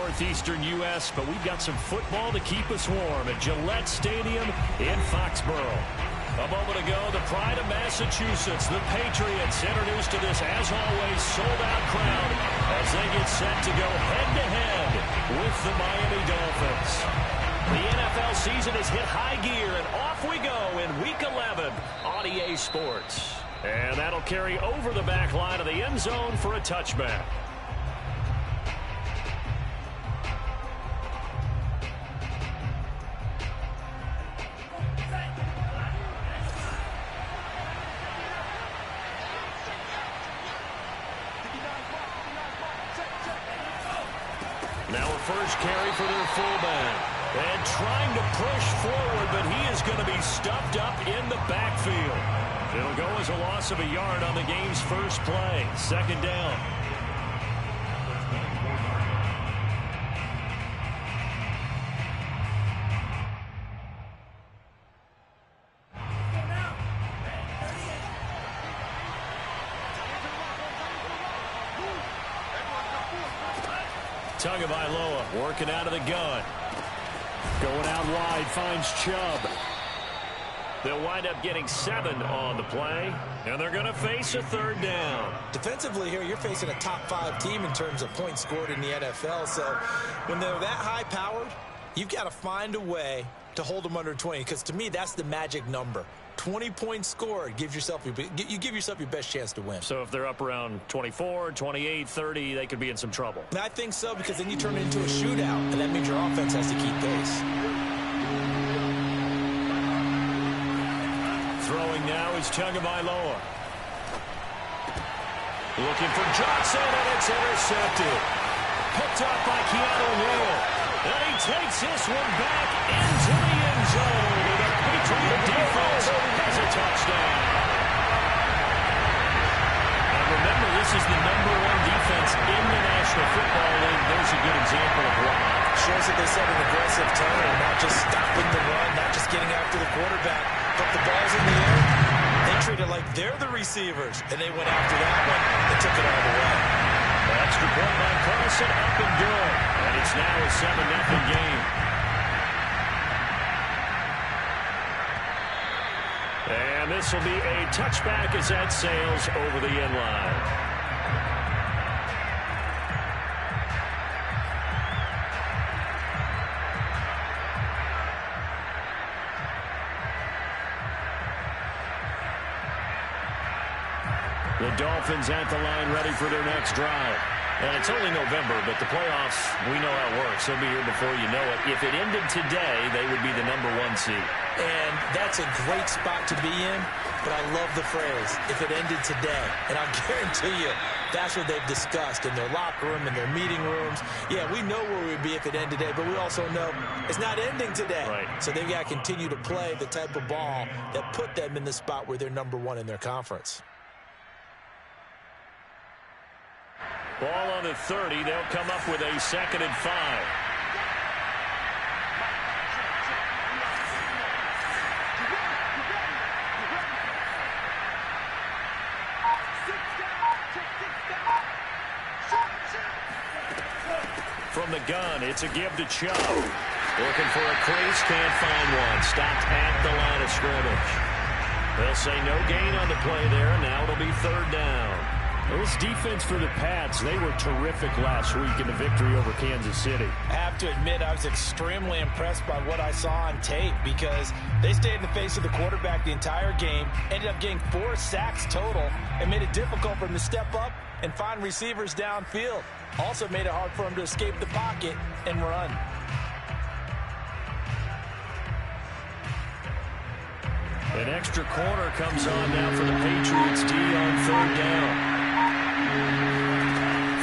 northeastern U.S., but we've got some football to keep us warm at Gillette Stadium in Foxborough. A moment ago, the pride of Massachusetts, the Patriots, introduced to this, as always, sold-out crowd as they get set to go head-to-head with the Miami Dolphins. The NFL season has hit high gear, and off we go in Week 11 on EA Sports. And that'll carry over the back line of the end zone for a touchback. Now a first carry for their fullback. And trying to push forward, but he is going to be stuffed up in the backfield. It'll go as a loss of a yard on the game's first play. Second down. Tagovailoa working out of the gun. Going out wide, finds Chubb. They'll wind up getting 7 on the play, and they're going to face a third down. Defensively here, you're facing a top 5 team in terms of points scored in the NFL, so when they're that high-powered, you've got to find a way to hold them under 20, because to me, that's the magic number. 20 points scored, you give yourself your best chance to win. So if they're up around 24, 28, 30, they could be in some trouble. And I think so, because then you turn it into a shootout, and that means your offense has to keep pace. Throwing now is Tagovailoa. Looking for Johnson, and it's intercepted. Picked up by Keanu Neal. And he takes this one back into the end zone. The Patriot defense has a touchdown. And remember, this is the #1 defense in the National Football League. There's a good example of why. Shows that they set an aggressive tone, not just stopping the run, not just getting after the quarterback, but the ball's in the air. They treat it like they're the receivers, and they went after that one and took it all the way. Extra point by Carson, up and good. And it's now a 7-0 game. And this will be a touchback as that sails over the end line. The Dolphins at the line, ready for their next drive. And it's only November, but the playoffs, we know how it works. They'll be here before you know it. If it ended today, they would be the #1 seed. And that's a great spot to be in, but I love the phrase, if it ended today. And I guarantee you, that's what they've discussed in their locker room, in their meeting rooms. Yeah, we know where we'd be if it ended today, but we also know it's not ending today. Right. So they've got to continue to play the type of ball that put them in the spot where they're #1 in their conference. Ball on the 30. They'll come up with a 2nd and 5. From the gun, it's a give to Chubb. Looking for a crease, can't find one. Stopped at the line of scrimmage. They'll say no gain on the play there. Now it'll be 3rd down. This defense for the Pats, they were terrific last week in the victory over Kansas City. I have to admit, I was extremely impressed by what I saw on tape because they stayed in the face of the quarterback the entire game, ended up getting 4 sacks total, and made it difficult for him to step up and find receivers downfield. Also made it hard for him to escape the pocket and run. An extra corner comes on now for the Patriots D on 3rd down.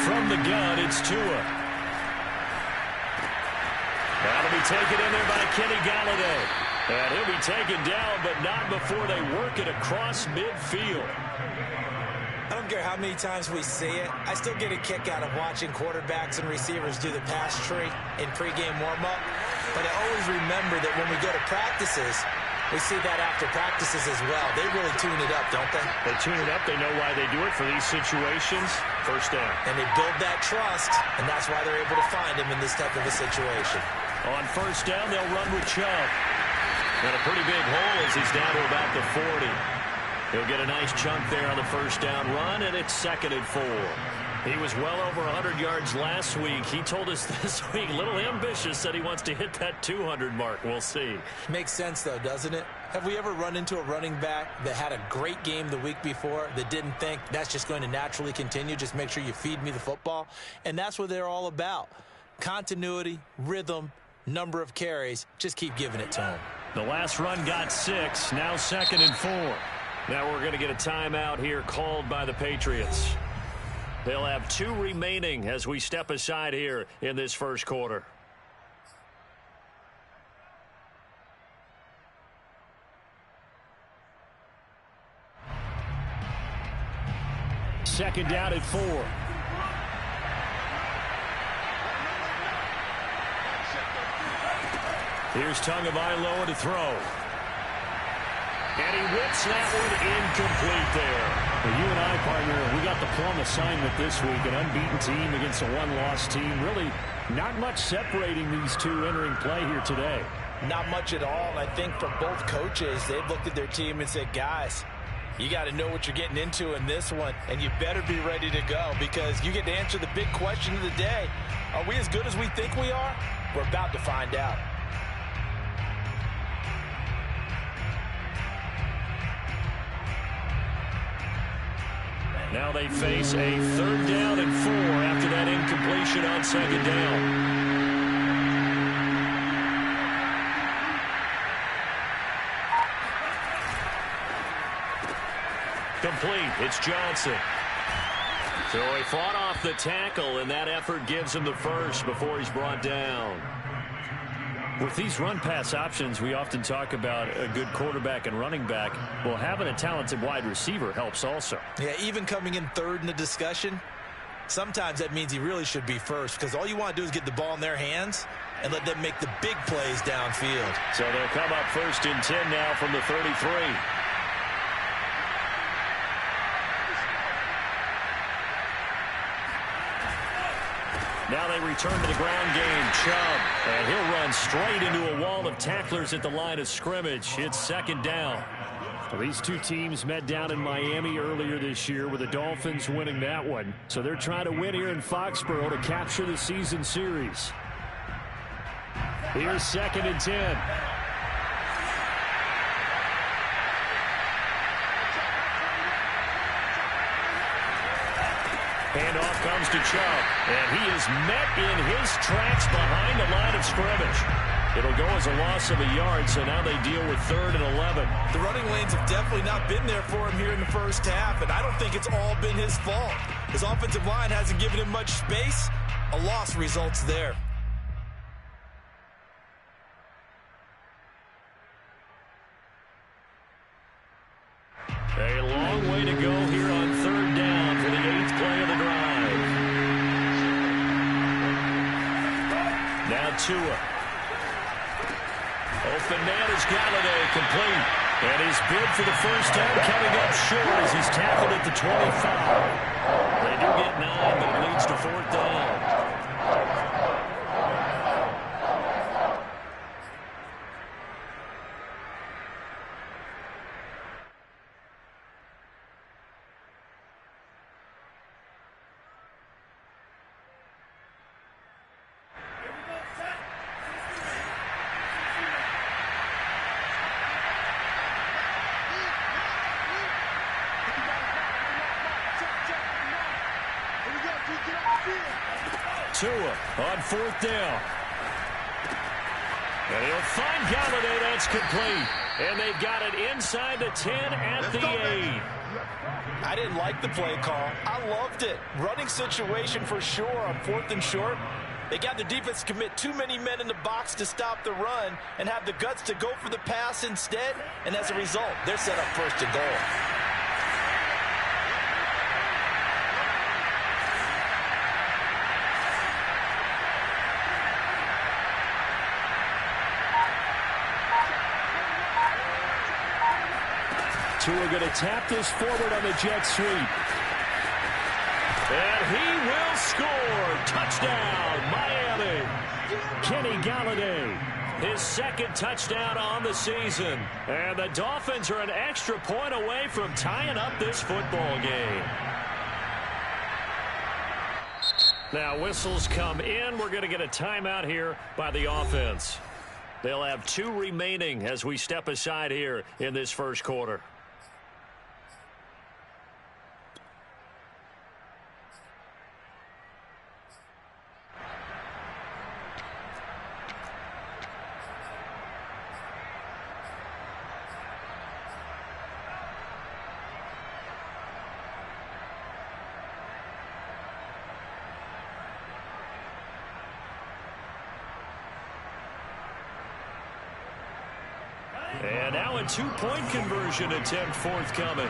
From the gun, it's Tua. That'll be taken in there by Kenny Galladay. And he'll be taken down, but not before they work it across midfield. I don't care how many times we see it. I still get a kick out of watching quarterbacks and receivers do the pass tree in pregame warm-up. But I always remember that when we go to practices, We see that after practices as well. They really tune it up, don't they? They tune it up. They know why they do it for these situations. First down. And they build that trust, and that's why they're able to find him in this type of a situation. On first down, they'll run with Chubb. And a pretty big hole as he's down to about the 40. He'll get a nice chunk there on the first down run, and it's 2nd and 4. He was well over 100 yards last week. He told us this week, a little ambitious, said he wants to hit that 200 mark. We'll see. Makes sense, though, doesn't it? Have we ever run into a running back that had a great game the week before that didn't think that's just going to naturally continue? Just make sure you feed me the football. And that's what they're all about. Continuity, rhythm, number of carries. Just keep giving it to them. The last run got 6. Now 2nd and 4. Now we're going to get a timeout here called by the Patriots. They'll have 2 remaining as we step aside here in this first quarter. Second down at 4. Here's Tagovailoa to throw. And he whips that one incomplete there. Well, you and I, partner, we got the plum assignment this week. An unbeaten team against a one-loss team. Really not much separating these two entering play here today. Not much at all. And I think for both coaches, they've looked at their team and said, guys, you got to know what you're getting into in this one, and you better be ready to go because you get to answer the big question of the day. Are we as good as we think we are? We're about to find out. Now they face a 3rd down and 4 after that incompletion on 2nd down. Complete. It's Johnson. So he fought off the tackle, and that effort gives him the first before he's brought down. With these run-pass options, we often talk about a good quarterback and running back. Well, having a talented wide receiver helps also. Yeah, even coming in 3rd in the discussion, sometimes that means he really should be first because all you want to do is get the ball in their hands and let them make the big plays downfield. So they'll come up 1st and 10 now from the 33. Now they return to the ground game. Chubb, and he'll run straight into a wall of tacklers at the line of scrimmage. It's 2nd down. Well, these two teams met down in Miami earlier this year with the Dolphins winning that one. So they're trying to win here in Foxborough to capture the season series. Here's 2nd and 10. Handoff comes to Chubb, and he is met in his tracks behind the line of scrimmage. It'll go as a loss of a yard, so now they deal with 3rd and 11. The running lanes have definitely not been there for him here in the first half, and I don't think it's all been his fault. His offensive line hasn't given him much space. A loss results there. A long way to go here on 3rd down for the 8th play of the drive. Now Tua. Open man is Galladay, complete. And his bid for the first down coming up short as he's tackled at the 25. They do get 9, but it leads to 4th down. Tua on 4th down. And he'll find Galladay. That's complete. And they've got it inside the 10 at the 8. I didn't like the play call. I loved it. Running situation for sure on 4th and short. They got the defense to commit too many men in the box to stop the run and have the guts to go for the pass instead. And as a result, they're set up 1st and goal. who are going to tap this forward on the jet sweep. And he will score. Touchdown, Miami. Kenny Galladay, his second touchdown on the season. And the Dolphins are an extra point away from tying up this football game. Now whistles come in. We're going to get a timeout here by the offense. They'll have 2 remaining as we step aside here in this first quarter. And now a 2-point conversion attempt forthcoming.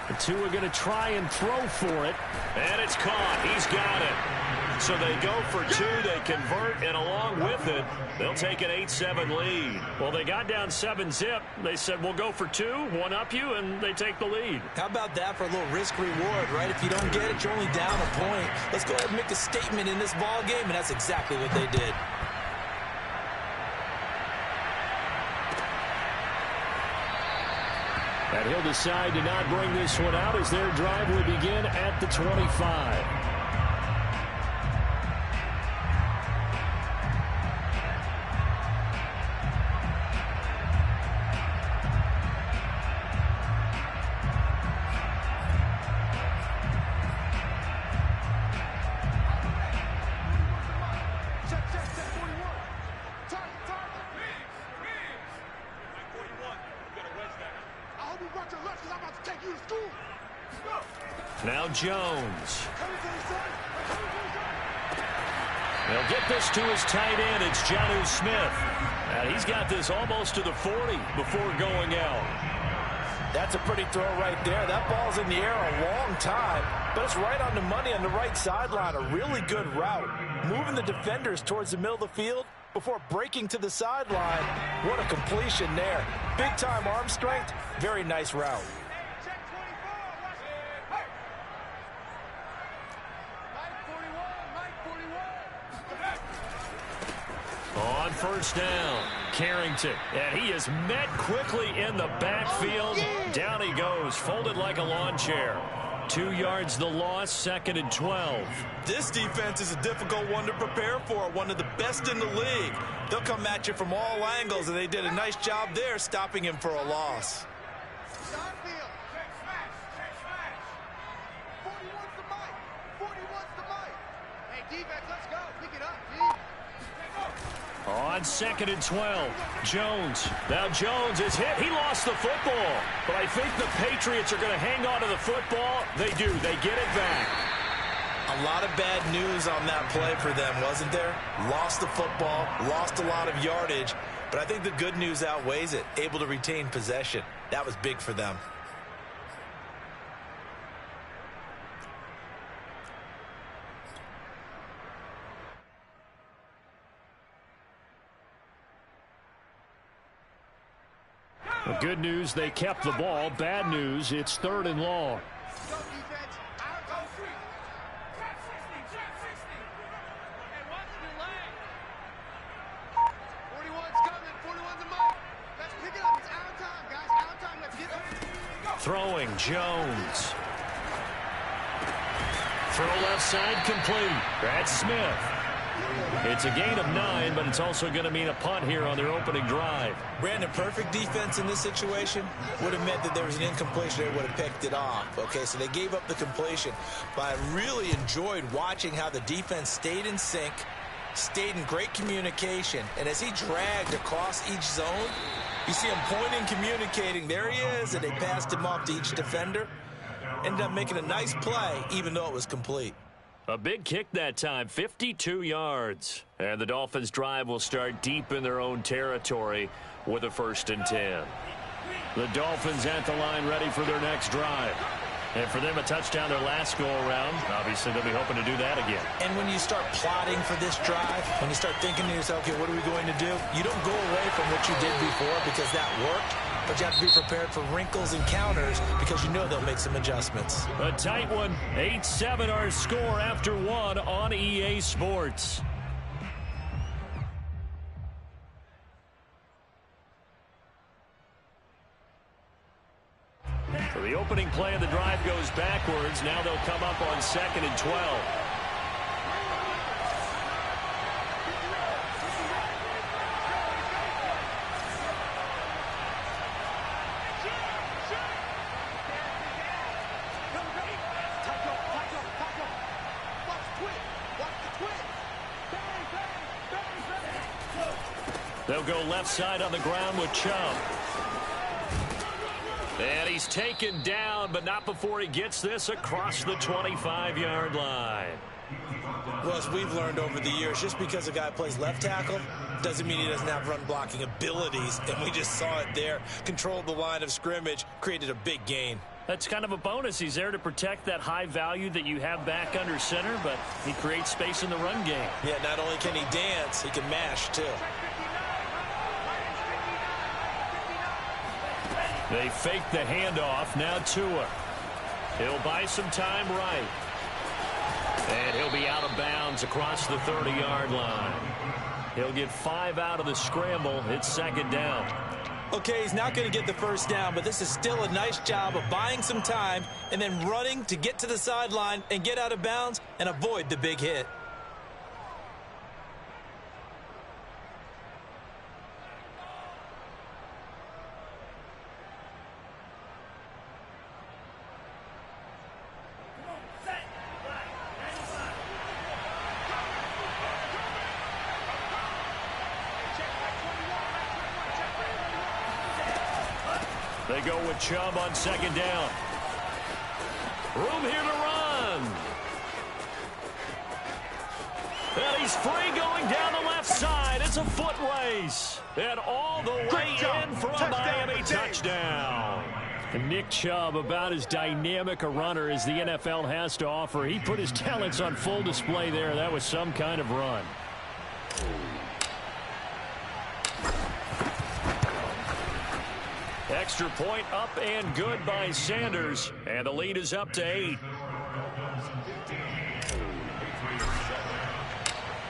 The two are going to try and throw for it. And it's caught. He's got it. So they go for 2. They convert, and along with it, they'll take an 8-7 lead. Well, they got down 7-zip. They said, we'll go for 2, one up you, and they take the lead. How about that for a little risk-reward, right? If you don't get it, you're only down a point. Let's go ahead and make a statement in this ball game, and that's exactly what they did. And he'll decide to not bring this one out as their drive will begin at the 25. Now Jones. They'll get this to his tight end. It's Jonnu Smith. And he's got this almost to the 40 before going out. That's a pretty throw right there. That ball's in the air a long time, but it's right on the money on the right sideline. A really good route. Moving the defenders towards the middle of the field before breaking to the sideline. What a completion there. Big-time arm strength. Very nice route. On first down, Carrington, and he is met quickly in the backfield. Down he goes, folded like a lawn chair. 2 yards the loss, 2nd and 12. This defense is a difficult one to prepare for, one of the best in the league. They'll come at you from all angles, and they did a nice job there stopping him for a loss. On 2nd and 12, Jones. Now Jones is hit. He lost the football. But I think the Patriots are going to hang on to the football. They do. They get it back. A lot of bad news on that play for them, wasn't there? Lost the football, lost a lot of yardage. But I think the good news outweighs it. Able to retain possession. That was big for them. Well, good news, they kept the ball. Bad news, it's 3rd and long. Throwing, Jones. Throw left side complete. That's Smith. It's a gain of 9, but it's also going to mean a punt here on their opening drive. Brandon, perfect defense in this situation would have meant that there was an incompletion. They would have picked it off. Okay, so they gave up the completion. But I really enjoyed watching how the defense stayed in sync, stayed in great communication. And as he dragged across each zone, you see him pointing, communicating. There he is, and they passed him off to each defender. Ended up making a nice play, even though it was complete. A big kick that time, 52 yards. And the Dolphins' drive will start deep in their own territory with a 1st and 10. The Dolphins at the line ready for their next drive. And for them, a touchdown their last go-around. Obviously, they'll be hoping to do that again. And when you start plotting for this drive, when you start thinking to yourself, okay, what are we going to do? You don't go away from what you did before because that worked, but you have to be prepared for wrinkles and counters because you know they'll make some adjustments. A tight one. 8-7 our score after one on EA Sports. So the opening play of the drive goes backwards. Now they'll come up on 2nd and 12. They'll go left side on the ground with Chubb. And he's taken down, but not before he gets this across the 25-yard line. Well, as we've learned over the years, just because a guy plays left tackle doesn't mean he doesn't have run-blocking abilities, and we just saw it there. Controlled the line of scrimmage, created a big gain. That's kind of a bonus. He's there to protect that high value that you have back under center, but he creates space in the run game. Yeah, not only can he dance, he can mash, too. They fake the handoff. Now Tua. He'll buy some time right. And he'll be out of bounds across the 30-yard line. He'll get 5 out of the scramble. It's 2nd down. Okay, he's not going to get the first down, but this is still a nice job of buying some time and then running to get to the sideline and get out of bounds and avoid the big hit. They go with Chubb on 2nd down. Room here to run. And he's free going down the left side. It's a foot race. And all the way in for a Miami touchdown. And Nick Chubb, about as dynamic a runner as the NFL has to offer. He put his talents on full display there. That was some kind of run. Extra point up and good by Sanders. And the lead is up to 8.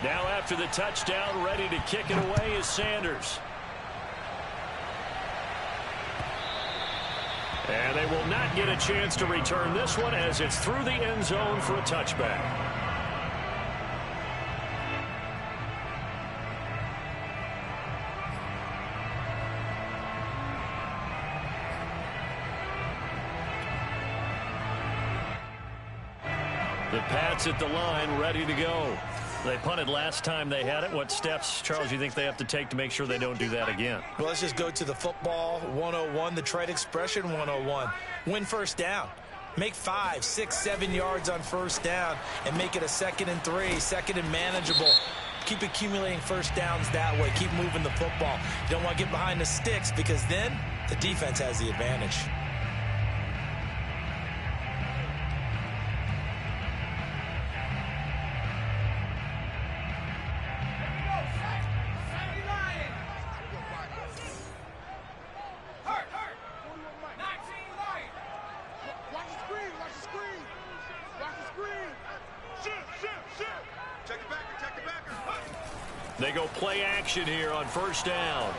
Now after the touchdown, ready to kick it away is Sanders. And they will not get a chance to return this one as it's through the end zone for a touchback. The Pats at the line, ready to go. They punted last time they had it. What steps, Charles, you think they have to take to make sure they don't do that again? Well, let's just go to the football 101, the trade expression 101. Win first down. Make 5, 6, 7 yards on first down and make it a 2nd and 3, 2nd and manageable. Keep accumulating first downs that way. Keep moving the football. You don't want to get behind the sticks because then the defense has the advantage. They go play action here on first down.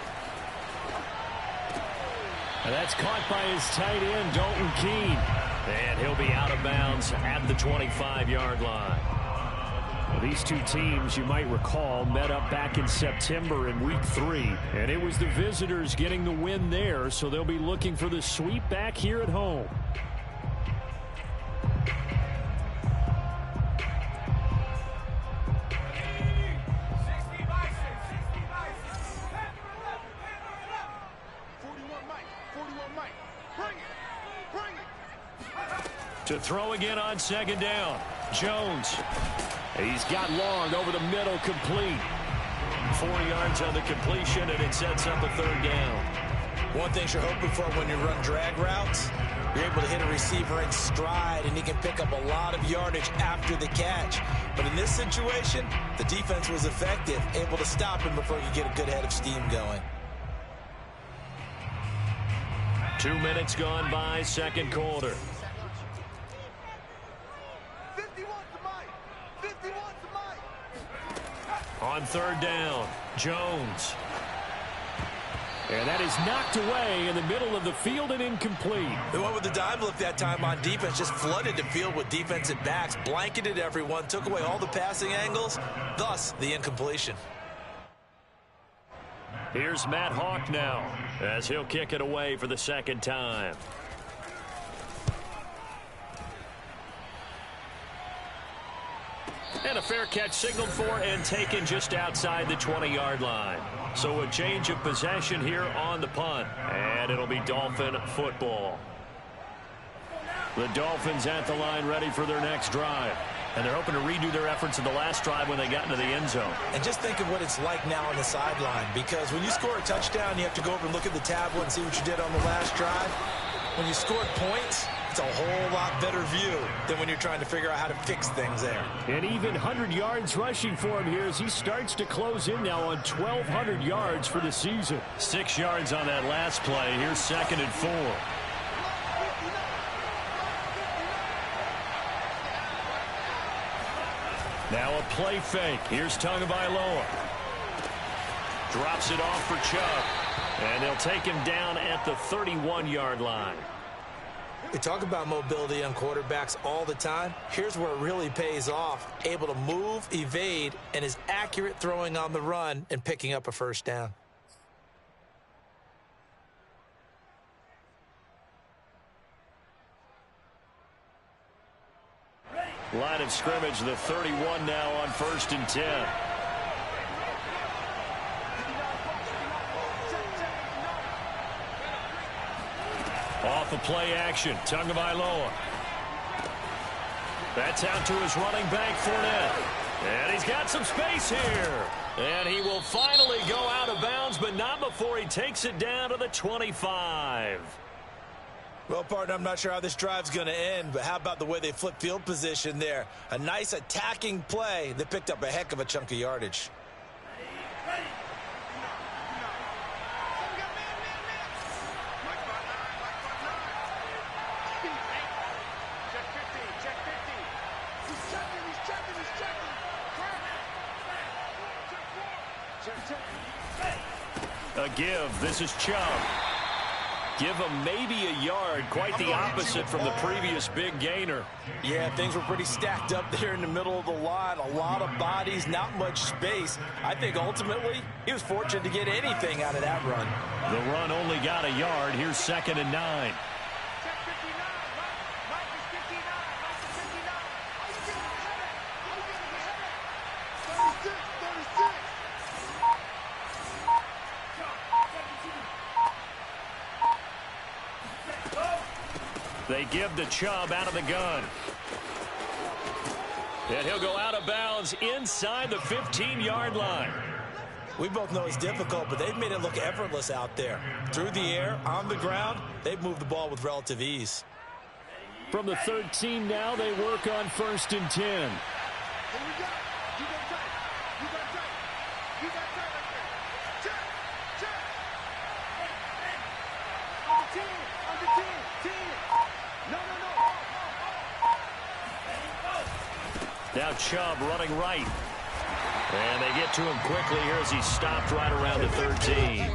And that's caught by his tight end, Dalton Keene. And he'll be out of bounds at the 25-yard line. Well, these two teams, you might recall, met up back in September in Week 3. And it was the visitors getting the win there, so they'll be looking for the sweep back here at home. To throw again on second down. Jones. He's got long over the middle, complete. 4 yards on the completion, and it sets up a third down. One thing you're hoping for when you run drag routes, You're able to hit a receiver in stride, and he can pick up a lot of yardage after the catch. But in this situation, the defense was effective, able to stop him before he could get a good head of steam going. 2 minutes gone by, second quarter. 51 to Mike. 51 to Mike. On third down, Jones. And that is knocked away in the middle of the field and incomplete. They went with the dime look that time on defense, just flooded the field with defensive backs, blanketed everyone, took away all the passing angles, thus the incompletion. Here's Matt Hawk now, as he'll kick it away for the second time. And a fair catch signaled for and taken just outside the 20-yard line. So a change of possession here on the punt, and it'll be Dolphin football. The Dolphins at the line ready for their next drive. And they're hoping to redo their efforts in the last drive when they got into the end zone. And just think of what it's like now on the sideline, because when you score a touchdown, you have to go over and look at the tablet and see what you did on the last drive. When you scored points, it's a whole lot better view than when you're trying to figure out how to fix things there. And even 100 yards rushing for him here as he starts to close in now on 1,200 yards for the season. 6 yards on that last play. Here's 2nd and 4. Now a play fake. Here's Tagovailoa. Drops it off for Chubb. And they'll take him down at the 31-yard line. We talk about mobility on quarterbacks all the time. Here's where it really pays off. Able to move, evade, and is accurate throwing on the run and picking up a first down. Line of scrimmage, the 31 now on 1st and 10. Off the play action, Tagovailoa. That's out to his running back, Fournette. And he's got some space here. And he will finally go out of bounds, but not before he takes it down to the 25. Well, partner, I'm not sure how this drive's going to end, but how about the way they flip field position there? A nice attacking play that picked up a heck of a chunk of yardage. A give. This is Chubb. Give him maybe a yard. Quite the opposite from the previous big gainer. Yeah, things were pretty stacked up there in the middle of the line. A lot of bodies, not much space. I think ultimately he was fortunate to get anything out of that run. The run only got a yard. Here's 2nd and 9. They give to Chubb out of the gun. And he'll go out of bounds inside the 15-yard line. We both know it's difficult, but they've made it look effortless out there. Through the air, on the ground, they've moved the ball with relative ease. From the 13 now, they work on 1st and 10. Now Chubb running right. And they get to him quickly here as he stopped right around the 13.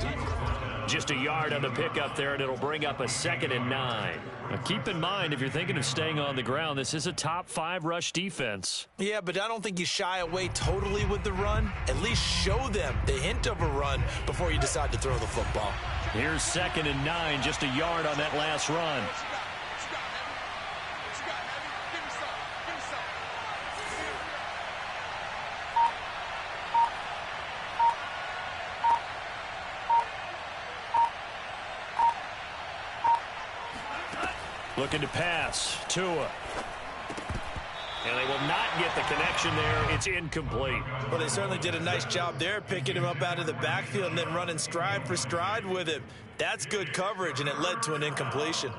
Just a yard on the pickup there, and it'll bring up a 2nd and 9. Now keep in mind, if you're thinking of staying on the ground, this is a top 5 rush defense. Yeah, but I don't think you shy away totally with the run. At least show them the hint of a run before you decide to throw the football. Here's 2nd and 9, just a yard on that last run. Looking to pass. Tua. And they will not get the connection there. It's incomplete. Well, they certainly did a nice job there, picking him up out of the backfield and then running stride for stride with him. That's good coverage, and it led to an incompletion.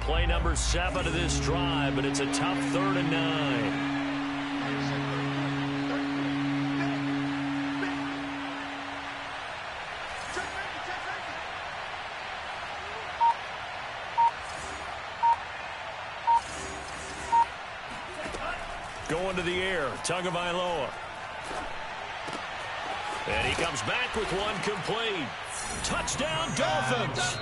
play number 7 of this drive, but it's a tough 3rd and 9. Going to the air, Tagovailoa. And he comes back with one complete. Touchdown, Dolphins.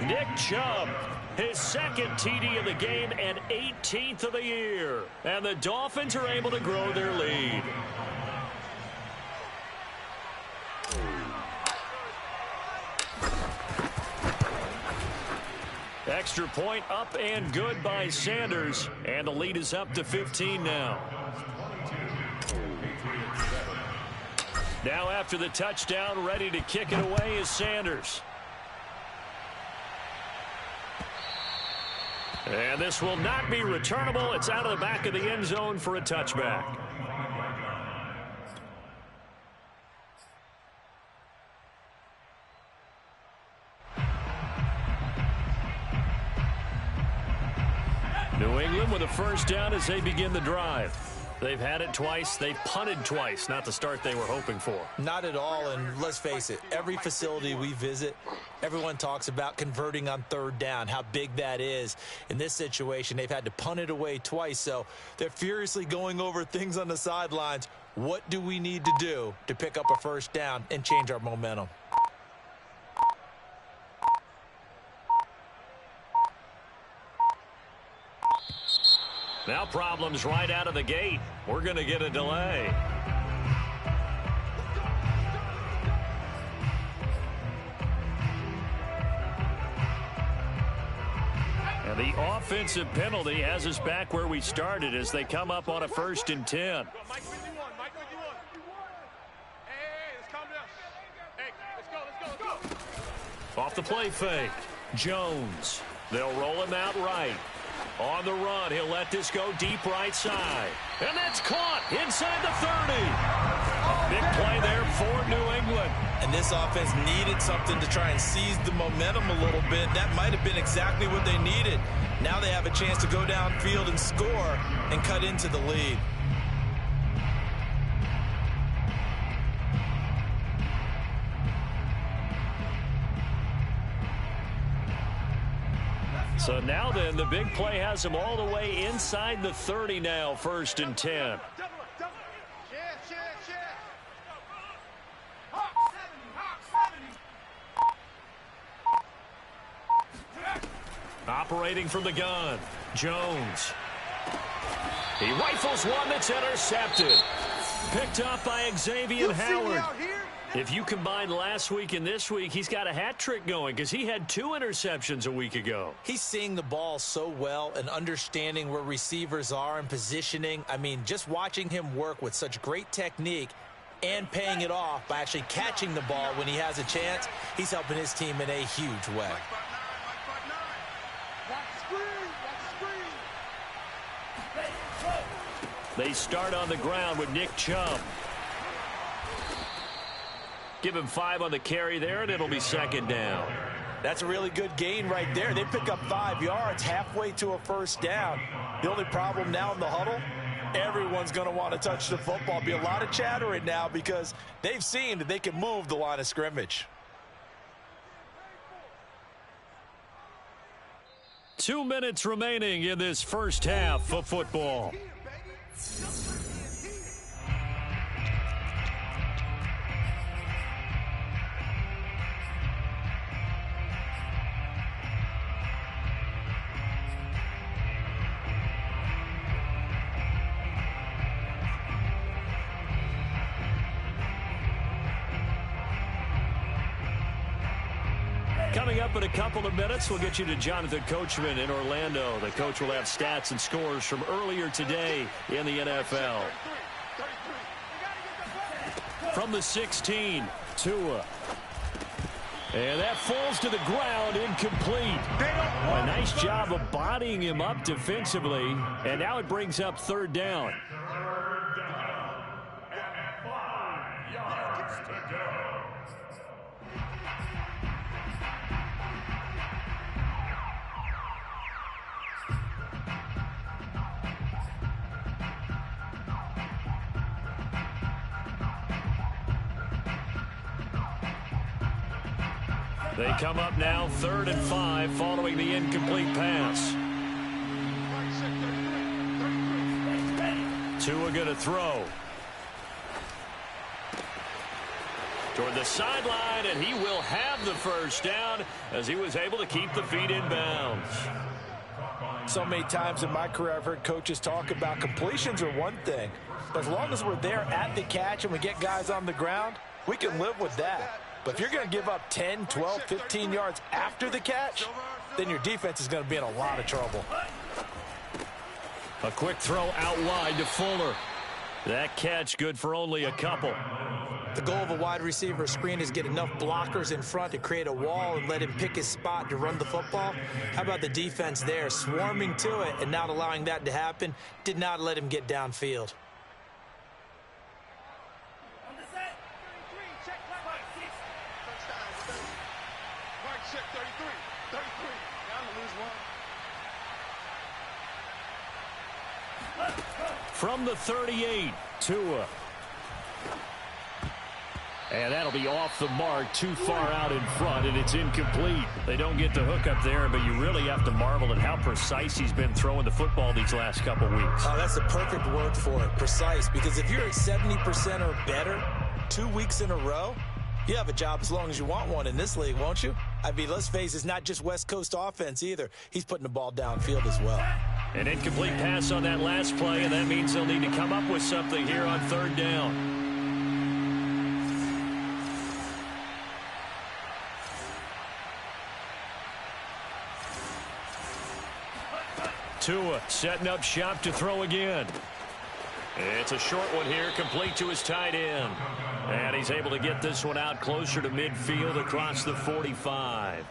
Nick Chubb, his 2nd TD of the game and 18th of the year. And the Dolphins are able to grow their lead. Extra point up and good by Sanders. And the lead is up to 15 now. Now after the touchdown, ready to kick it away is Sanders. And this will not be returnable. It's out of the back of the end zone for a touchback. New England with a first down as they begin the drive. They've had it twice. They've punted twice. Not the start they were hoping for. Not at all, and let's face it, every facility we visit, everyone talks about converting on 3rd down, how big that is. In this situation, they've had to punt it away twice, so they're furiously going over things on the sidelines. What do we need to do to pick up a first down and change our momentum? Now problems right out of the gate. We're going to get a delay. And the offensive penalty has us back where we started as they come up on a 1st and 10. Off the play fake. Jones. They'll roll him out right. On the run, he'll let this go deep right side. And that's caught inside the 30. Big play there for New England. And this offense needed something to try and seize the momentum a little bit. That might have been exactly what they needed. Now they have a chance to go downfield and score and cut into the lead. So now then, the big play has them all the way inside the 30 now, 1st and 10. Operating from the gun, Jones. He rifles one that's intercepted. Picked up by Xavier Howard. If you combine last week and this week, he's got a hat trick going because he had 2 interceptions a week ago. He's seeing the ball so well and understanding where receivers are and positioning. I mean, just watching him work with such great technique and paying it off by actually catching the ball when he has a chance, he's helping his team in a huge way. They start on the ground with Nick Chubb. Give him 5 on the carry there, and it'll be 2nd down. That's a really good gain right there. They pick up 5 yards halfway to a first down. The only problem now in the huddle, everyone's going to want to touch the football. Be a lot of chattering now because they've seen that they can move the line of scrimmage. 2 minutes remaining in this first half of football. Coming up in a couple of minutes, we'll get you to Jonathan Coachman in Orlando. The coach will have stats and scores from earlier today in the NFL. From the 16, Tua. And that falls to the ground, incomplete. A nice job of bodying him up defensively. And now it brings up 3rd down. They come up now 3rd and 5 following the incomplete pass. Tua going to throw. Toward the sideline, and he will have the first down as he was able to keep the feet in bounds. So many times in my career I've heard coaches talk about completions are one thing. But as long as we're there at the catch and we get guys on the ground, we can live with that. But if you're going to give up 10, 12, 15 yards after the catch, then your defense is going to be in a lot of trouble. A quick throw out wide to Fuller. That catch good for only a couple. The goal of a wide receiver screen is get enough blockers in front to create a wall and let him pick his spot to run the football. How about the defense there, swarming to it and not allowing that to happen? Did not let him get downfield. From the 38, Tua. And that'll be off the mark, too far out in front, and it's incomplete. They don't get the hook up there, but you really have to marvel at how precise he's been throwing the football these last couple weeks. Oh, that's the perfect word for it, precise, because if you're at 70% or better 2 weeks in a row, you have a job as long as you want one in this league, won't you? I mean, let's face it, it's not just West Coast offense either. He's putting the ball downfield as well. An incomplete pass on that last play, and that means they'll need to come up with something here on 3rd down. Tua setting up shop to throw again. It's a short one here, complete to his tight end. And he's able to get this one out closer to midfield across the 45.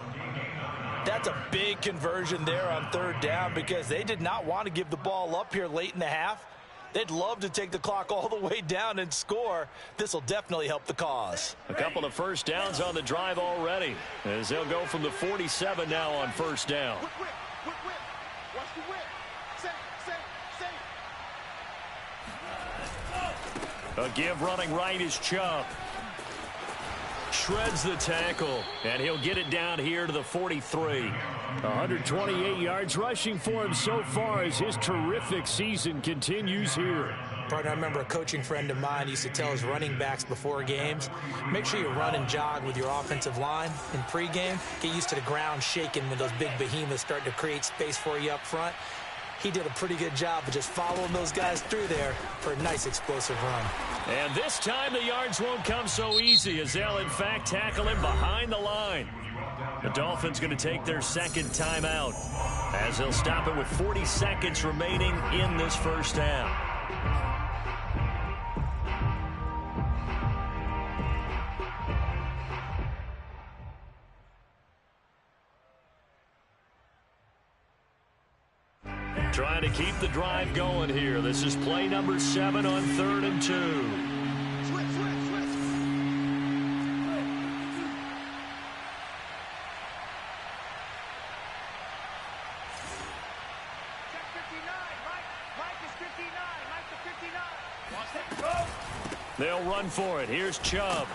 That's a big conversion there on 3rd down because they did not want to give the ball up here late in the half. They'd love to take the clock all the way down and score. This will definitely help the cause. A couple of first downs on the drive already, as they'll go from the 47 now on 1st down. Watch the whip. Safe. A give running right is Chubb. Shreds the tackle, and he'll get it down here to the 43. 128 yards rushing for him so far as his terrific season continues here. Partner, I remember a coaching friend of mine used to tell his running backs before games, make sure you run and jog with your offensive line in pregame. Get used to the ground shaking when those big behemoths start to create space for you up front. He did a pretty good job of just following those guys through there for a nice explosive run. And this time the yards won't come so easy as they'll, in fact, tackle him behind the line. The Dolphins going to take their 2nd timeout as they'll stop it with 40 seconds remaining in this 1st half. Trying to keep the drive going here. This is play number 7 on 3rd and 2. Switch. Check 59. Mike is 59. Mike the 59. They'll run for it. Here's Chubb.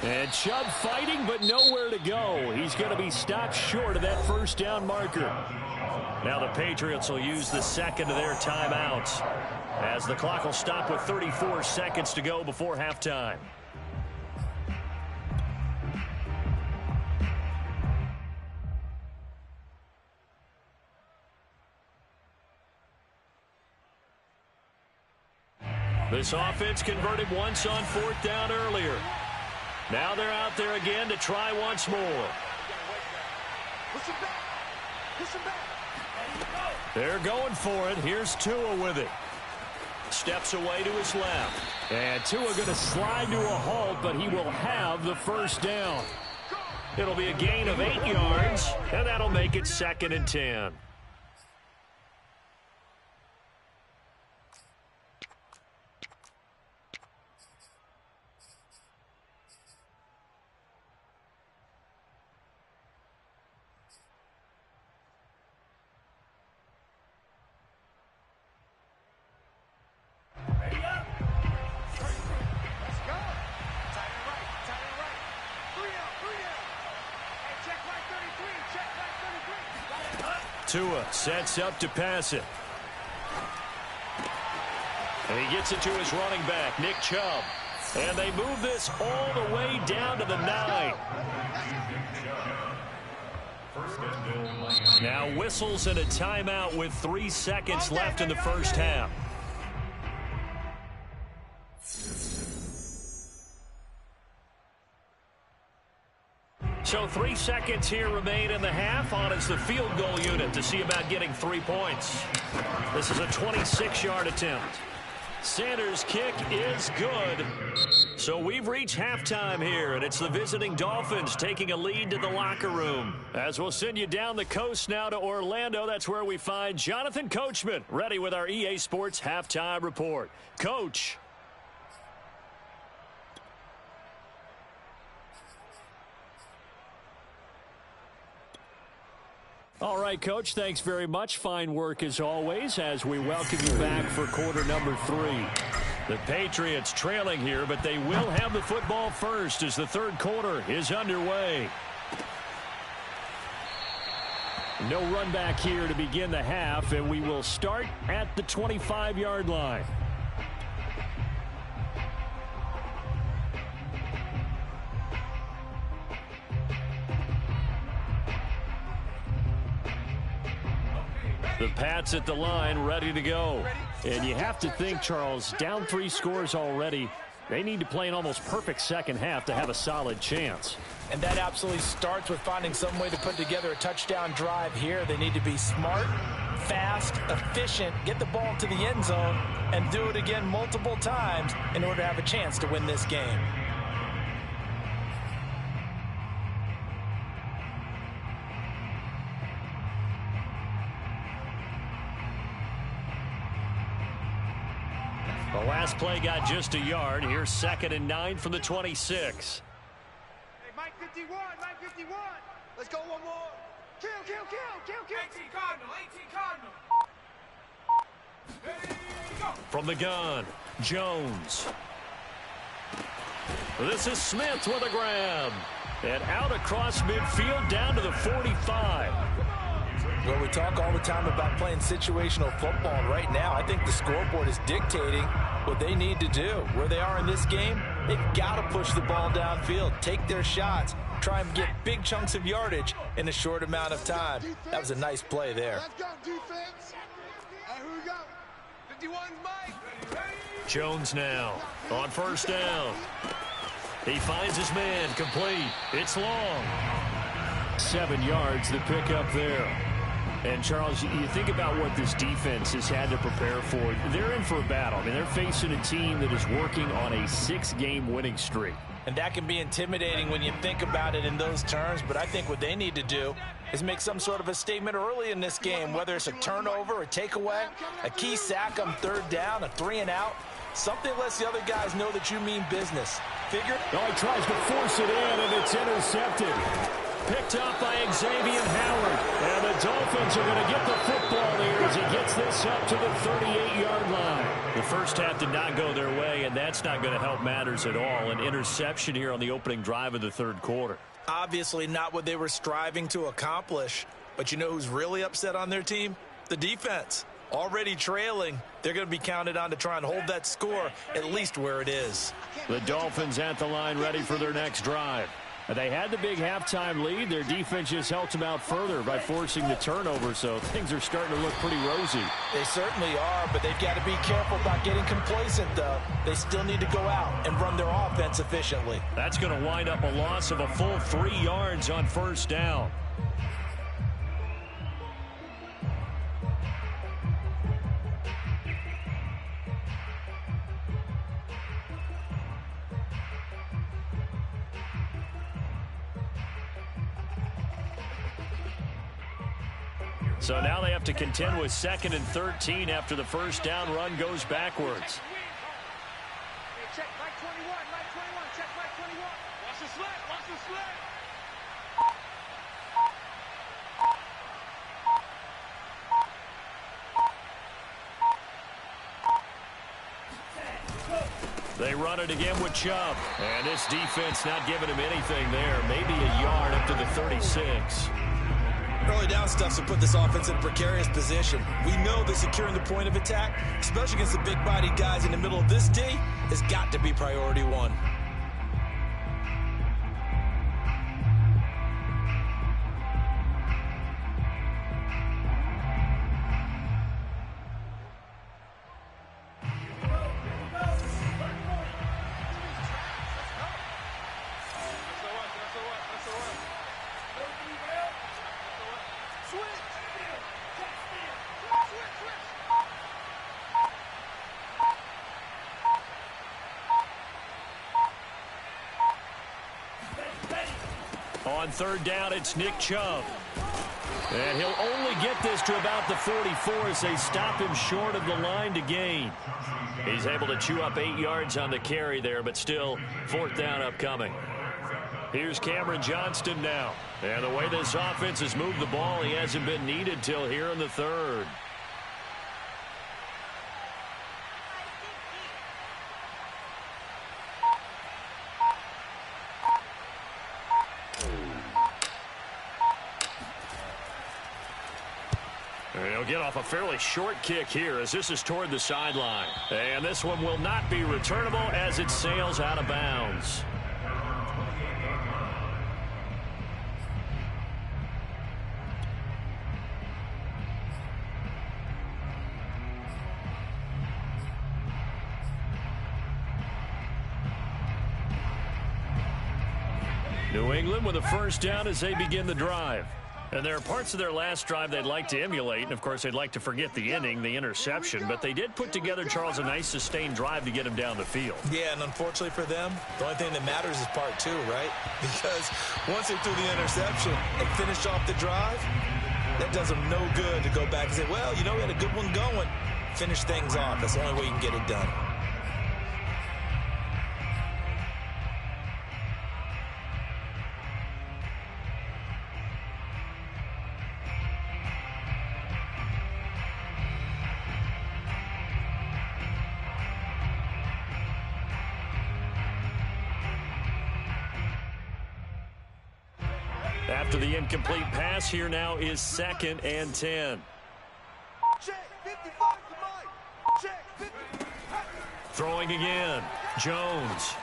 And Chubb fighting, but nowhere to go. He's going to be stopped short of that 1st down marker. Now the Patriots will use the 2nd of their timeouts as the clock will stop with 34 seconds to go before halftime. This offense converted once on 4th down earlier. Now they're out there again to try once more. Push him back. They're going for it. Here's Tua with it. Steps away to his left. And Tua going to slide to a halt, but he will have the 1st down. It'll be a gain of 8 yards, and that'll make it 2nd and 10. Tua sets up to pass it. And he gets it to his running back, Nick Chubb. And they move this all the way down to the 9. Now whistles and a timeout with 3 seconds left in the first half. So 3 seconds here remain in the half. On is the field goal unit to see about getting 3 points. This is a 26-yard attempt. Sanders' kick is good. So we've reached halftime here, and it's the visiting Dolphins taking a lead to the locker room. As we'll send you down the coast now to Orlando, that's where we find Jonathan Coachman, ready with our EA Sports halftime report. Coach. All right, Coach, thanks very much. Fine work as always as we welcome you back for quarter number 3. The Patriots trailing here, but they will have the football first as the third quarter is underway. No run back here to begin the half, and we will start at the 25-yard line. The Pats at the line, ready to go. And you have to think, Charles, down 3 scores already. They need to play an almost perfect second half to have a solid chance. And that absolutely starts with finding some way to put together a touchdown drive here. They need to be smart, fast, efficient, get the ball to the end zone, and do it again multiple times in order to have a chance to win this game. The last play got just a yard. Here's 2nd and 9 from the 26. Hey, Mike 51, Mike 51. Let's go one more. Kill, kill, kill, kill, kill. 18 Cardinal, 18 Cardinal. From the gun, Jones. This is Smith with a grab. And out across midfield down to the 45. Well, we talk all the time about playing situational football. Right now, I think the scoreboard is dictating what they need to do. Where they are in this game, they've got to push the ball downfield, take their shots, try and get big chunks of yardage in a short amount of time. That was a nice play there. Let's go, defense. Hey, who we got? 51's Mike. Jones now on first down. He finds his man, complete. It's long. 7 yards, the pickup there. And, Charles, you think about what this defense has had to prepare for. They're in for a battle. I mean, they're facing a team that is working on a 6-game winning streak. And that can be intimidating when you think about it in those terms, but I think what they need to do is make some sort of a statement early in this game, whether it's a turnover, a takeaway, a key sack on 3rd down, a 3-and-out. Something lets the other guys know that you mean business. Figure. Oh, he tries to force it in, and it's intercepted. Picked up by Xavier Howard. And the Dolphins are going to get the football here as he gets this up to the 38-yard line. The first half did not go their way, and that's not going to help matters at all. An interception here on the opening drive of the third quarter. Obviously not what they were striving to accomplish. But you know who's really upset on their team? The defense. Already trailing. They're going to be counted on to try and hold that score at least where it is. The Dolphins at the line ready for their next drive. They had the big halftime lead. Their defense just helped them out further by forcing the turnover, so things are starting to look pretty rosy. They certainly are, but they've got to be careful about getting complacent, though. They still need to go out and run their offense efficiently. That's going to wind up a loss of a full 3 yards on first down. So now they have to contend with 2nd and 13 after the first down run goes backwards. Hey, check Mike 21, Mike 21, check Mike 21. Watch the slant, watch the slant. They run it again with Chubb. And this defense not giving him anything there. Maybe a yard up to the 36. Early down stuff to put this offense in a precarious position. We know that securing the point of attack, especially against the big-bodied guys in the middle of this D, has got to be priority one. On third down, it's Nick Chubb. And he'll only get this to about the 44 as they stop him short of the line to gain. He's able to chew up 8 yards on the carry there, but still fourth down upcoming. Here's Cameron Johnston now. And the way this offense has moved the ball, he hasn't been needed till here in the third. He'll get off a fairly short kick here as this is toward the sideline. And this one will not be returnable as it sails out of bounds. New England with a first down as they begin the drive. And there are parts of their last drive they'd like to emulate, and of course they'd like to forget the inning, the interception, but they did put together, Charles, a nice sustained drive to get him down the field. Yeah, and unfortunately for them, the only thing that matters is part two, right? Because once they threw the interception and finished off the drive, that does them no good to go back and say, well, you know, we had a good one going. Finish things off. That's the only way you can get it done. After the incomplete pass, here now is 2nd and 10. Check, 55 to Mike. Check, 50. Throwing again, Jones.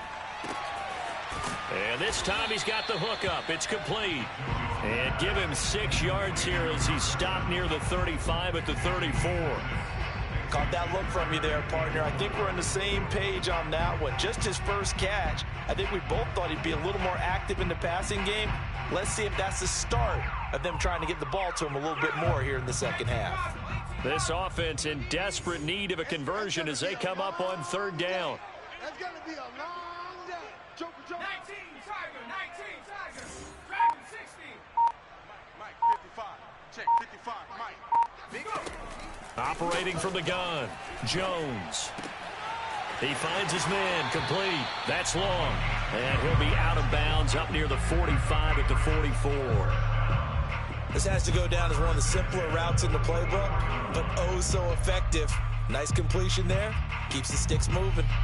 And this time he's got the hook up. It's complete. And give him 6 yards here as he stopped near the 35 at the 34. Caught that look from you there, partner. I think we're on the same page on that one. Just his first catch. I think we both thought he'd be a little more active in the passing game. Let's see if that's the start of them trying to get the ball to him a little bit more here in the second half. This offense in desperate need of a conversion as they come up on third down. That's going to be a long day. Joker, Joker. 19 Tiger, 19 Tiger. Dragon 60. Mike, 55. Check, 55. Mike. Big Operating from the gun, Jones. He finds his man, complete. That's long. And he'll be out of bounds up near the 45 at the 44. This has to go down as one of the simpler routes in the playbook, but oh so effective. Nice completion there. Keeps the sticks moving. Here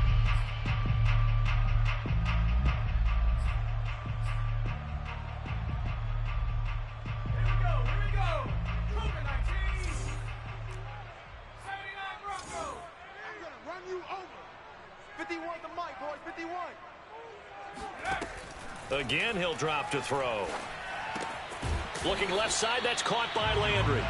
we go. Cougar 19. 79 Broncos. I'm going to run you over. 51 to Mike, boys, 51. Again, he'll drop to throw. Looking left side, that's caught by Landry.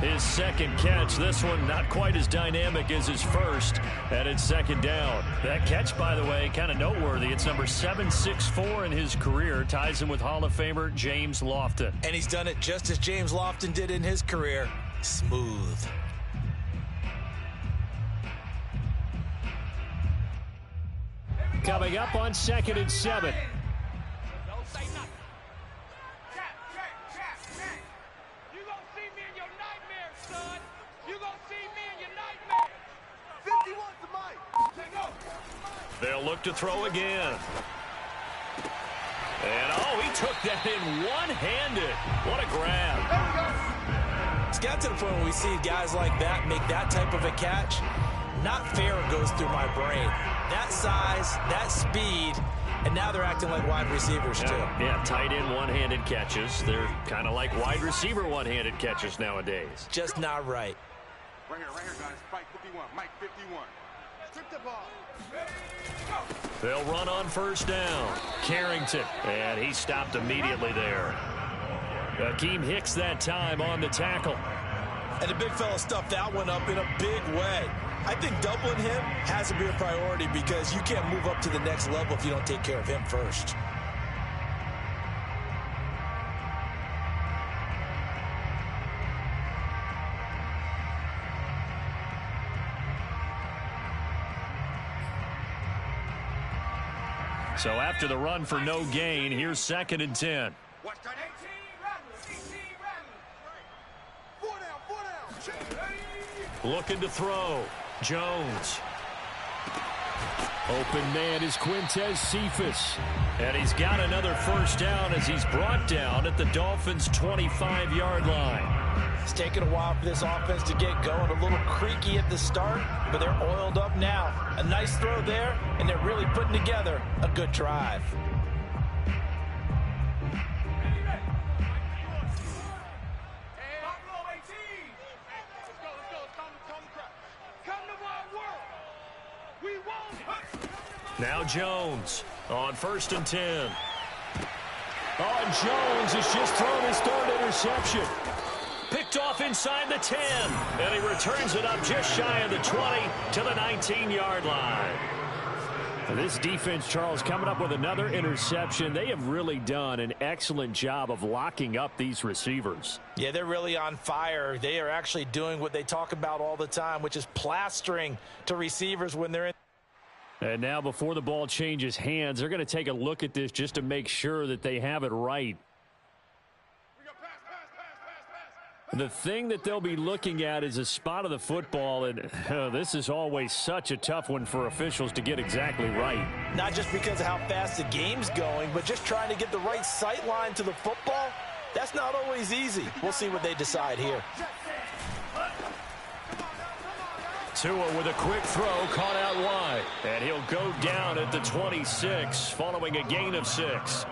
His second catch, this one not quite as dynamic as his first, and it's second down. That catch, by the way, kind of noteworthy. It's number 764 in his career, ties him with Hall of Famer James Lofton. And he's done it just as James Lofton did in his career. Smooth. Coming up on 2nd and 7. Don't say nothing. Check. You going to see me in your nightmares, son. You going to see me in your nightmares. 51 to Mike. Let go. They'll look to throw again. And, oh, he took that in one-handed. What a grab. It's got to the point where we see guys like that make that type of a catch. Not fair goes through my brain. That size, that speed, And now they're acting like wide receivers, too. Yeah, tight end one-handed catches. They're kind of like wide receiver one-handed catches nowadays. Just not right. Right here, guys. Mike 51. Mike 51. Strip the ball. They'll run on first down. Carrington, and he stopped immediately there. Akeem Hicks that time on the tackle. And the big fella stuffed that one up in a big way. I think doubling him has to be a priority because you can't move up to the next level if you don't take care of him first. So after the run for no gain, here's 2nd and 10. Watch that. 18 run. 4 down. Looking to throw. Jones. Open man is Quintez Cephas. And he's got another first down as he's brought down at the Dolphins' 25-yard line. It's taken a while for this offense to get going. A little creaky at the start, but they're oiled up now. A nice throw there, and they're really putting together a good drive. Now Jones on 1st and 10. Oh, and Jones has just thrown his 3rd interception. Picked off inside the 10. And he returns it up just shy of the 20 to the 19-yard line. This defense, Charles, coming up with another interception. They have really done an excellent job of locking up these receivers. Yeah, they're really on fire. They are actually doing what they talk about all the time, which is plastering to receivers when they're in. And now before the ball changes hands, they're going to take a look at this just to make sure that they have it right. The thing that they'll be looking at is a spot of the football, and this is always such a tough one for officials to get exactly right. Not just because of how fast the game's going, but just trying to get the right sight line to the football. That's not always easy. We'll see what they decide here. Tua with a quick throw, caught out wide. And he'll go down at the 26, following a gain of 6.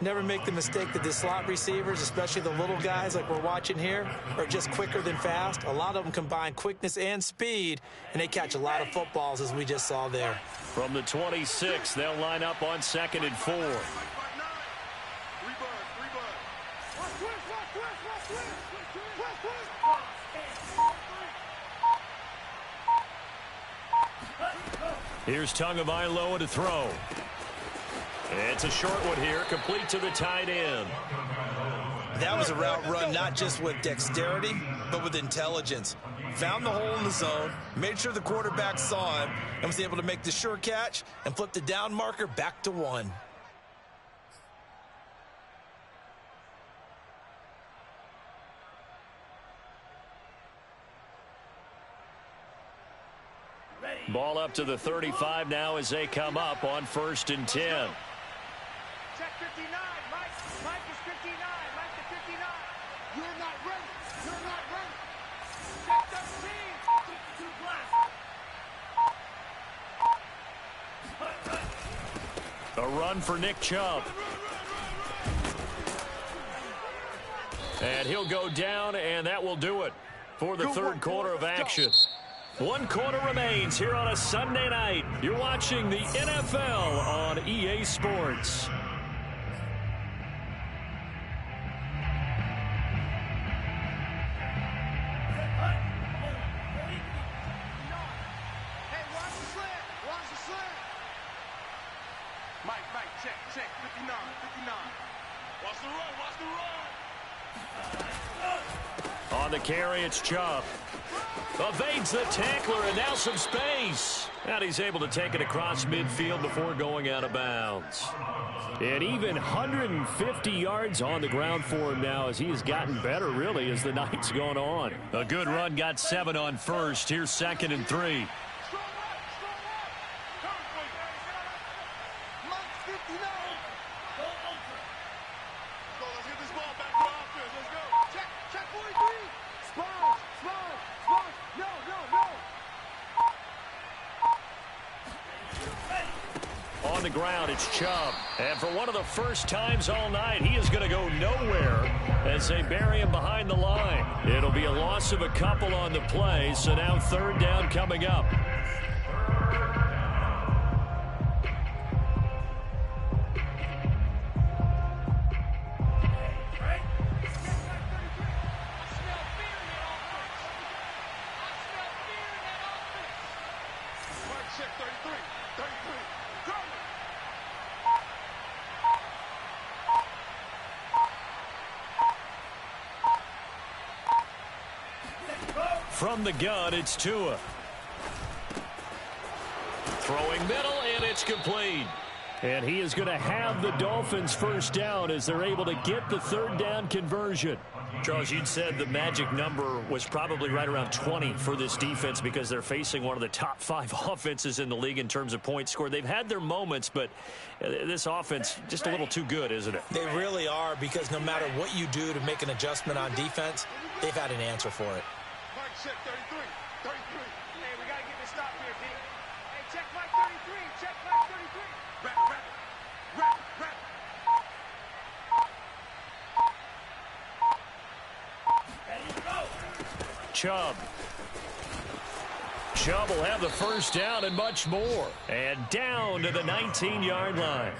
Never make the mistake that the slot receivers, especially the little guys like we're watching here, are just quicker than fast. A lot of them combine quickness and speed, and they catch a lot of footballs, as we just saw there. From the 26, they'll line up on 2nd and 4. Here's Tagovailoa to throw. It's a short one here, complete to the tight end. That was a route run not just with dexterity, but with intelligence. Found the hole in the zone, made sure the quarterback saw him, and was able to make the sure catch and flip the down marker back to 1. Ball up to the 35 now as they come up on 1st and 10. Check 59. Mike is 59. Mike to 59. You're not ready. You're not ready. Check 13. A run for Nick Chubb. And he'll go down, and that will do it for the 3rd quarter of action. 1 quarter remains here on a Sunday night. You're watching the NFL on EA Sports. Hey, watch the slant. Watch the slant. Mike, check. 59. Watch the run. On the carry, it's Chubb. Evades the tackler, and now some space. And he's able to take it across midfield before going out of bounds. And even 150 yards on the ground for him now as he has gotten better, really, as the night's gone on. A good run, got 7 on first. Here's 2nd and 3. ground. It's Chubb. And for one of the first times all night, he is going to go nowhere as they bury him behind the line. It'll be a loss of a couple on the play, so now third down coming up. From the gun, it's Tua. Throwing middle, and it's complete. And he is going to have the Dolphins first down as they're able to get the third down conversion. Charles, you'd said the magic number was probably right around 20 for this defense because they're facing one of the top 5 offenses in the league in terms of points scored. They've had their moments, but this offense just a little too good, isn't it? They really are, because no matter what you do to make an adjustment on defense, they've had an answer for it. Check 33. Hey, we got to get this stop here, D. Hey, check Mike 33. Check Mike 33. Wrap. There you go. Chubb will have the first down and much more. And down to the 19-yard line.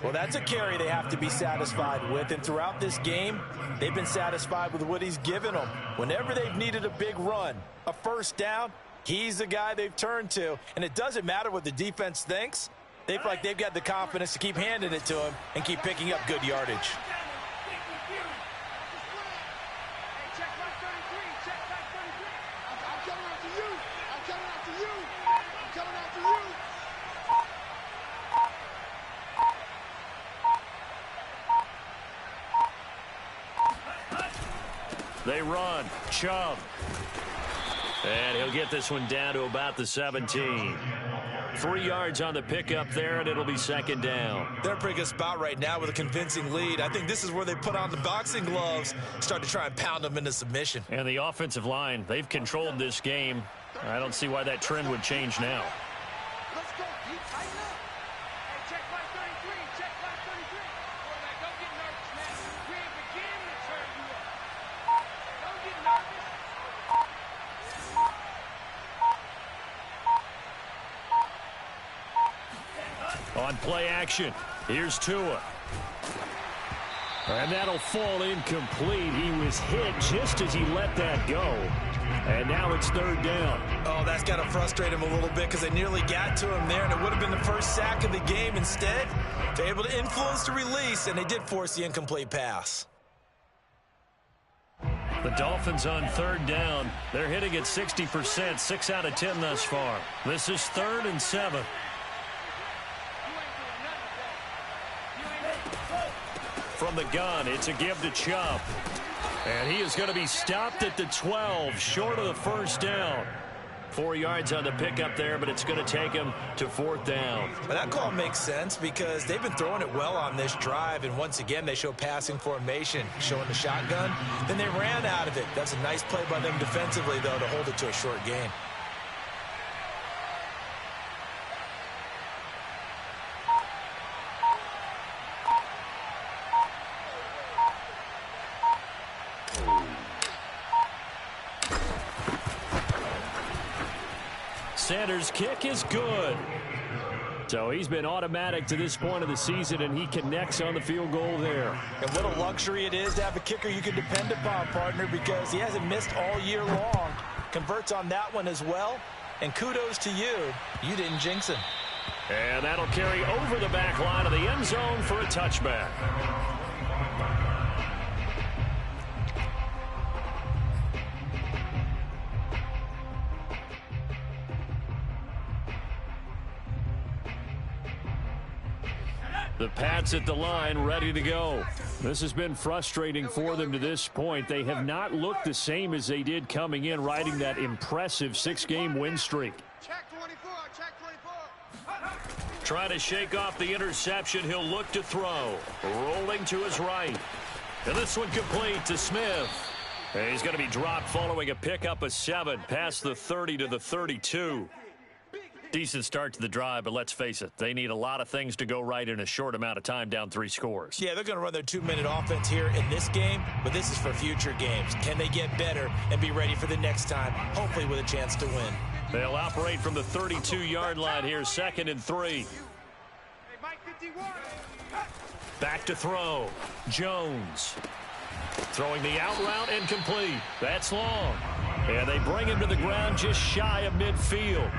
Well, that's a carry they have to be satisfied with, and throughout this game, they've been satisfied with what he's given them. Whenever they've needed a big run, a first down, he's the guy they've turned to, and it doesn't matter what the defense thinks. They feel like they've got the confidence to keep handing it to him and keep picking up good yardage. Hey, check Mike 33. Check Mike 33. I'm coming out to you. I'm coming out to you. I'm coming out to you. They run. Chubb. And he'll get this one down to about the 17. 3 yards on the pickup there, and it'll be second down. They're in a pretty good spot right now with a convincing lead. I think this is where they put on the boxing gloves, start to try and pound them into submission. And the offensive line, they've controlled this game. I don't see why that trend would change now. Let's go, D. Tighten up. Hey, check Mike 33. Check Mike 33. Boy, man, don't get nervous, man. We ain't beginning to turn you up. Don't get nervous. On play action, here's Tua. And that'll fall incomplete. He was hit just as he let that go. And now it's third down. Oh, that's got to frustrate him a little bit because they nearly got to him there, and it would have been the first sack of the game. Instead, they're able to influence the release, and they did force the incomplete pass. The Dolphins on third down. They're hitting at 60%, 6 out of 10 thus far. This is 3rd and 7. From the gun, it's a give to Chubb. And he is going to be stopped at the 12, short of the first down. 4 yards on the pickup there, but it's going to take him to 4th down. But that call makes sense because they've been throwing it well on this drive, and once again, they show passing formation, showing the shotgun. Then they ran out of it. That's a nice play by them defensively, though, to hold it to a short gain. Sanders' kick is good. So he's been automatic to this point of the season, and he connects on the field goal there. And what a luxury it is to have a kicker you can depend upon, partner, because he hasn't missed all year long. Converts on that one as well. And kudos to you. You didn't jinx him. And that'll carry over the back line of the end zone for a touchback. The Pats at the line, ready to go. This has been frustrating for them to this point. They have not looked the same as they did coming in, riding that impressive 6-game win streak. Check 24. Check 24. Trying to shake off the interception. He'll look to throw. Rolling to his right. And this one complete to Smith. And he's going to be dropped following a pickup of 7 past the 30 to the 32. Big hit. Decent start to the drive, but let's face it, they need a lot of things to go right in a short amount of time, down 3 scores. Yeah, they're going to run their 2-minute offense here in this game, but this is for future games. Can they get better and be ready for the next time, hopefully with a chance to win? They'll operate from the 32-yard line here, 2nd and 3. Hey, Mike 51. Back to throw. Jones. Throwing the out route and complete. That's long. And they bring him to the ground just shy of midfield.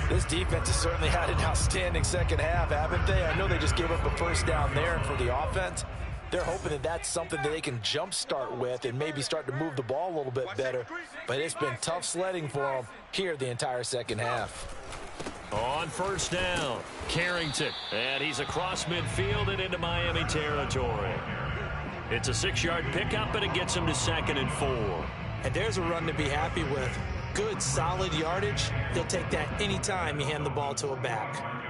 This defense has certainly had an outstanding second half, haven't they? I know they just gave up a first down there, and for the offense, they're hoping that that's something that they can jumpstart with and maybe start to move the ball a little bit better. But it's been tough sledding for them here the entire second half. On first down, Carrington. And he's across midfield and into Miami territory. It's a 6-yard pickup, and it gets him to 2nd and 4. And there's a run to be happy with. Good, solid yardage. He'll take that anytime you hand the ball to a back.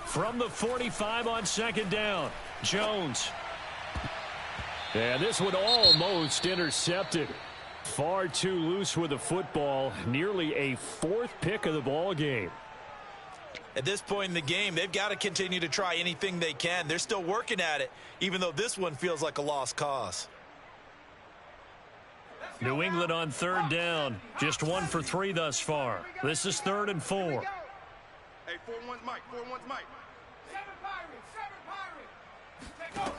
From the 45 on 2nd down, Jones. And this one almost intercepted. Far too loose with the football. Nearly a 4th pick of the ball game. At this point in the game, they've got to continue to try anything they can. They're still working at it, even though this one feels like a lost cause. New England on 3rd down. Just 1 for 3 thus far. This is 3rd and 4. Hey, 4-1's Mike. 4-1's Mike. 7 Pirates. 7 Pirates. Take off.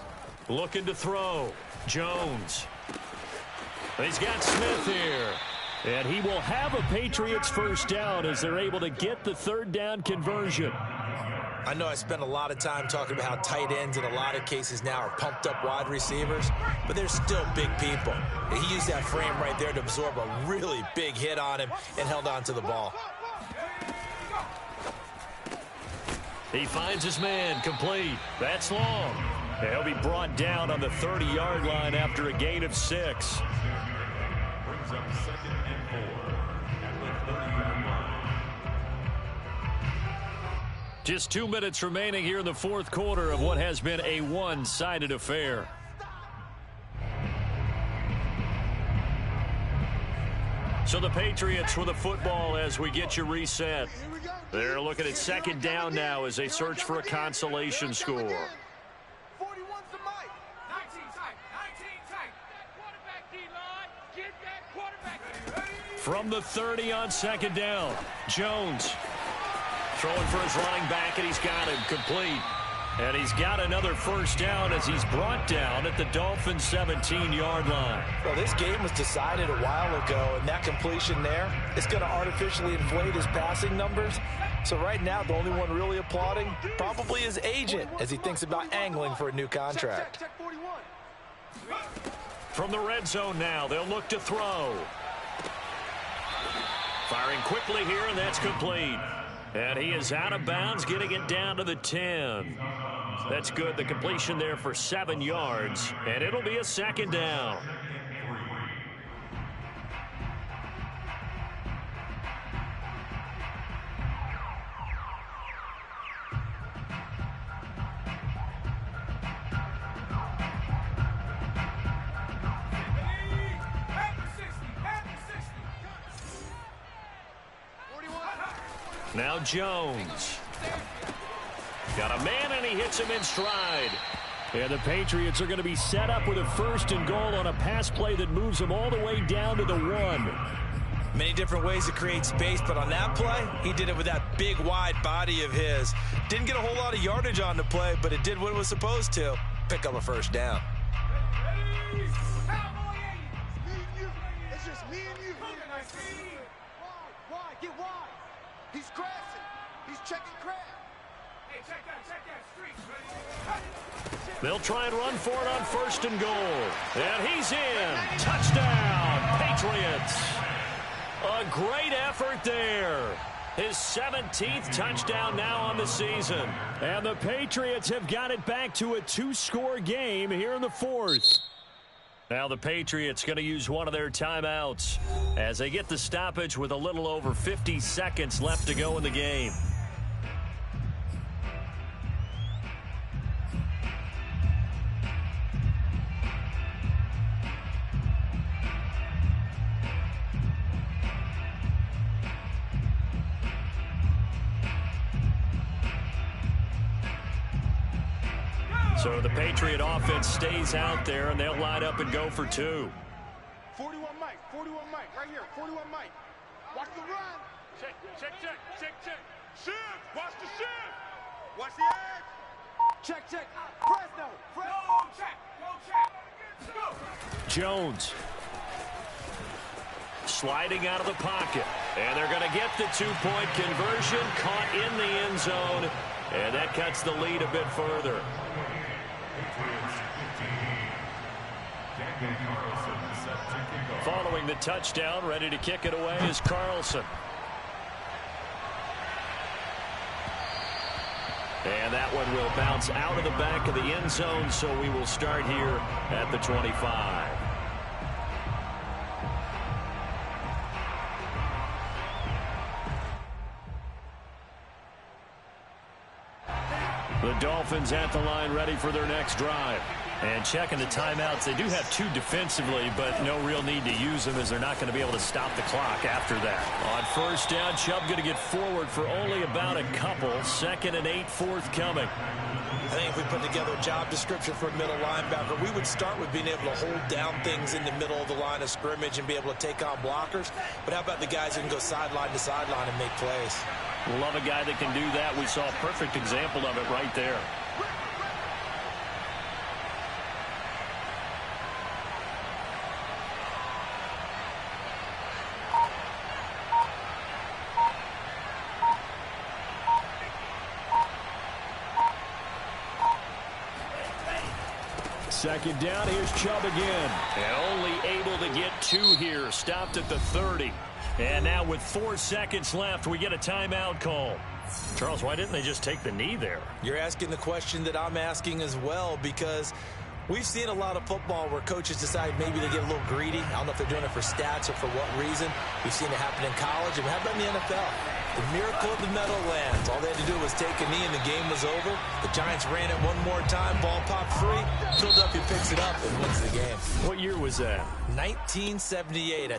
Looking to throw. Jones. He's got Smith here. And he will have a Patriots first down as they're able to get the 3rd down conversion. I know I spent a lot of time talking about how tight ends in a lot of cases now are pumped up wide receivers, but they're still big people. And he used that frame right there to absorb a really big hit on him and held on to the ball. He finds his man, complete. That's long. He'll be brought down on the 30-yard line after a gain of 6. Brings up 2nd and 4 at the 30-yard line. Just 2 minutes remaining here in the 4th quarter of what has been a one-sided affair. So the Patriots with the football as we get you reset. They're looking at 2nd down now as they search for a consolation score. 41's the Mike. 19 tight. 19 tight. That quarterback, D-line. Get that quarterback. From the 30 on 2nd down, Jones throwing for his running back, and he's got him complete. And he's got another first down as he's brought down at the Dolphins' 17-yard line. Well, this game was decided a while ago, and that completion there is going to artificially inflate his passing numbers. So right now, the only one really applauding probably his agent as he thinks about angling for a new contract. Check 41. From the red zone now, they'll look to throw. Firing quickly here, and that's complete. And he is out of bounds, getting it down to the 10. That's good. The completion there for 7 yards, and it'll be a 2nd down. Now Jones. Got a man, and he hits him in stride. And the Patriots are going to be set up with a 1st and goal on a pass play that moves them all the way down to the 1. Many different ways to create space, but on that play, he did it with that big, wide body of his. Didn't get a whole lot of yardage on the play, but it did what it was supposed to. Pick up a first down. It's just me and you. Wide, get wide. He's crashing. He's checking crash. Hey, check that street. They'll try and run for it on 1st and goal. And he's in. Touchdown, Patriots. A great effort there. His 17th touchdown now on the season. And the Patriots have got it back to a 2-score game here in the 4th. Now the Patriots going to use one of their timeouts as they get the stoppage with a little over 50 seconds left to go in the game. So the Patriot offense stays out there, and they'll line up and go for 2. 41 Mike, right here, 41 Mike. Watch the run. Check. Shift, watch the shift. Watch the edge. Check. Fresno. Go check. Go. Jones sliding out of the pocket, and they're going to get the 2-point conversion, caught in the end zone, and that cuts the lead a bit further. Following the touchdown, ready to kick it away is Carlson. And that one will bounce out of the back of the end zone, so we will start here at the 25. The Dolphins at the line ready for their next drive. And checking the timeouts, they do have 2 defensively, but no real need to use them as they're not going to be able to stop the clock after that. On first down, Chubb going to get forward for only about a couple. 2nd and 8 forthcoming. I think if we put together a job description for a middle linebacker, we would start with being able to hold down things in the middle of the line of scrimmage and be able to take on blockers. But how about the guys who can go sideline to sideline and make plays? Love a guy that can do that. We saw a perfect example of it right there. Second down, here's Chubb again. And only able to get 2 here. Stopped at the 30. And now with 4 seconds left, we get a timeout call. Charles, why didn't they just take the knee there? You're asking the question that I'm asking as well, because we've seen a lot of football where coaches decide maybe they get a little greedy. I don't know if they're doing it for stats or for what reason. We've seen it happen in college. And how about in the NFL? The miracle of the Meadowlands. All they had to do was take a knee and the game was over. The Giants ran it one more time. Ball popped free. Philadelphia picks it up and wins the game. What year was that? 1978.